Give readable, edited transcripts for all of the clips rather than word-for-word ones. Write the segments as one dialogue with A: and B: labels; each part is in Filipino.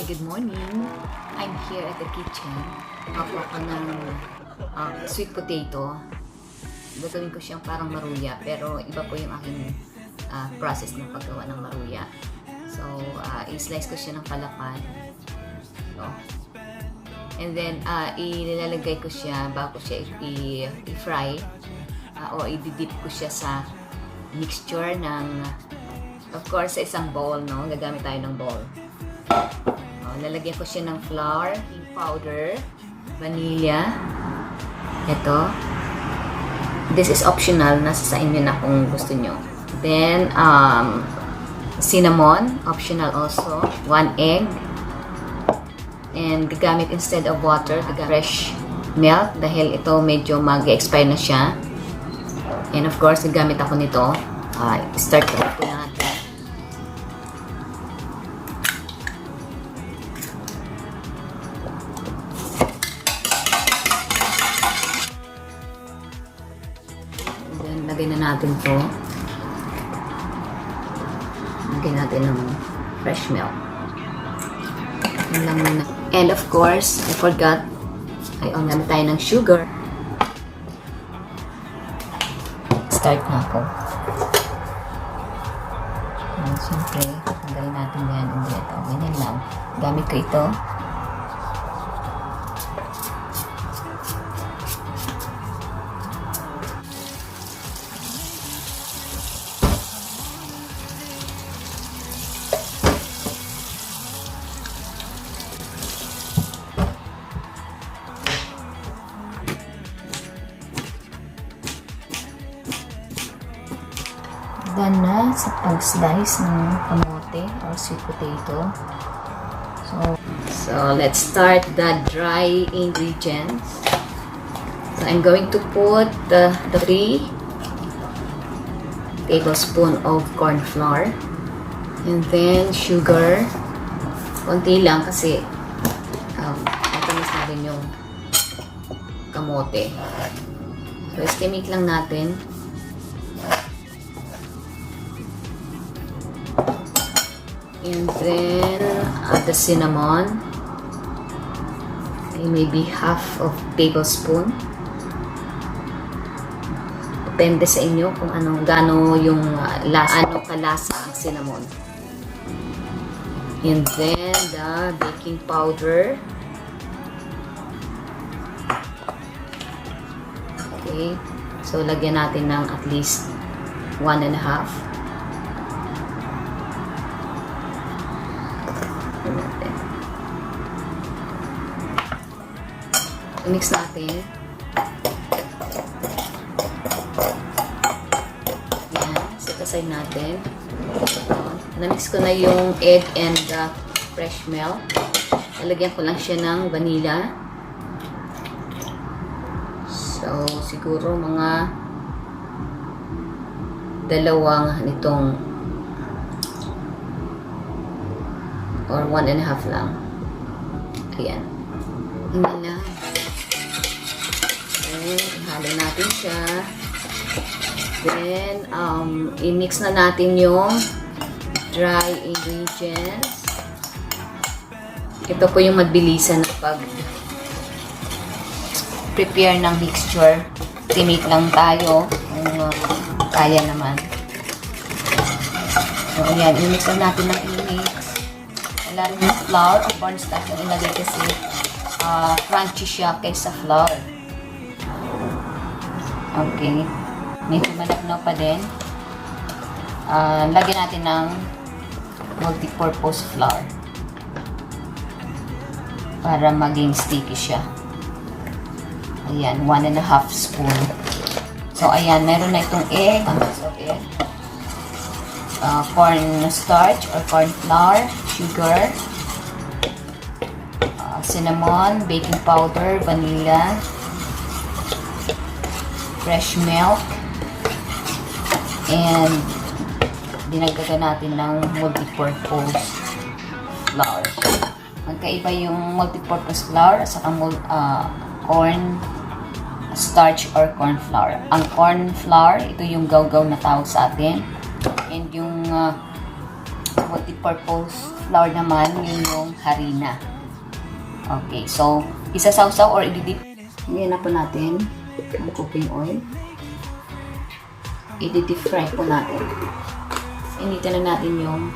A: good morning. I'm here at the kitchen. Ako ng sweet potato. Gagawin ko siyang parang maruya, pero iba po yung aking process ng paggawa ng maruya. So, i-slice ko siya ng palapad. So, and then, ilalagay ko siya bago siya i-fry o i-dip ko siya sa mixture ng, of course, sa isang bowl, no? Gagamit tayo ng bowl. Lalagyan ko siya ng flour, powder, vanilla. Ito. This is optional. Nasa sa inyo na kung gusto nyo. Then, cinnamon. Optional also. 1 egg. And gagamit instead of water, fresh milk. Dahil ito medyo mag-expire na siya. And of course, gagamit ako nito. Start ko natin. Lagay na natin to. Lagay natin ng fresh milk. And of course, I forgot, ay on tayo ng sugar. Start na ako. Siyempre, lagay natin yan dito. Ganyan lang. Gamit ko ito. Done na sa pag-slice ng kamote or sweet potato. So let's start the dry ingredients. So I'm going to put the 3 tablespoons of corn flour, and then sugar. Konti lang kasi matamis na rin yung kamote. So estimate lang natin. And then the cinnamon, maybe half of tablespoon. Depende sa inyo kung gaano yung kalasa ang cinnamon. And then the baking powder. Okay, so lagyan natin ng at least 1.5. Mix natin. Yan. Set aside natin. Na-mix ko na yung egg and fresh milk. Lalagyan ko lang siya ng vanilla. So, siguro mga 2 nitong or 1.5 lang. Ayan. Hindi lang. Ihalo natin siya. Then, i-mix na natin yung dry ingredients. Ito po yung mabilisan na pag-prepare ng mixture. Timit lang tayo kung kaya naman. So, ayan. I-mix na natin ng i-mix. Wala rin yung flour o cornstarch na ilagay kasi crunchy siya kaysa flour. Okay. Medyo malapnaw pa din. Lagyan natin ng multi-purpose flour para maging sticky siya. Ayan, 1.5 spoon. So, ayan, meron na itong egg. Okay. Corn starch or corn flour, sugar, cinnamon, baking powder, vanilla, fresh milk, and dinagdagan natin ng multi-purpose flour. Magkaiba yung multi-purpose flour at saka corn starch or corn flour. Ang corn flour, ito yung gaw-gaw na tawag sa atin. And yung multi-purpose flour naman, yun yung harina. Okay, so, isasawsaw or i-dip. Ngayon na po natin ang cooking oil. I-deep fry po natin. Initan na natin yung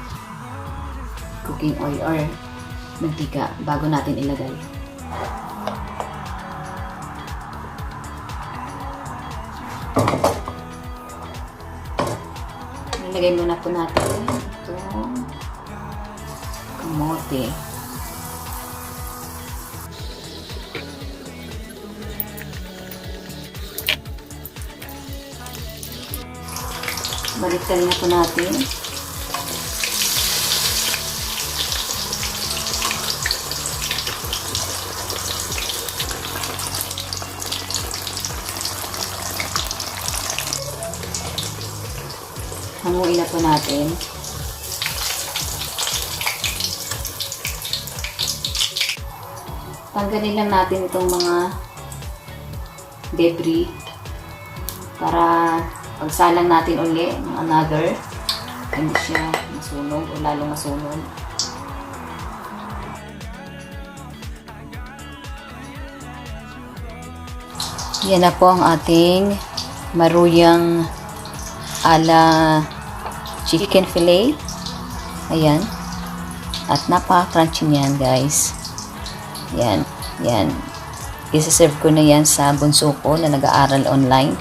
A: cooking oil or mantika bago natin ilagay. Ilagay muna po natin itong kamote. Baliktad na po natin. Hanguin na po natin. Tanggalin lang natin itong mga debris para pagsalang natin uli ng another, hindi siya masunog o lalong masunog. Yan na po ang ating maruyang ala chicken fillet. Ayan. At napaka-crunchy niyan, guys. Yan. Yan. Isa-serve ko na yan sa bunso ko na nag-aaral online.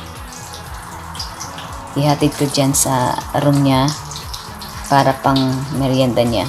A: Ihatid ko dyan sa room niya para pang merienda niya.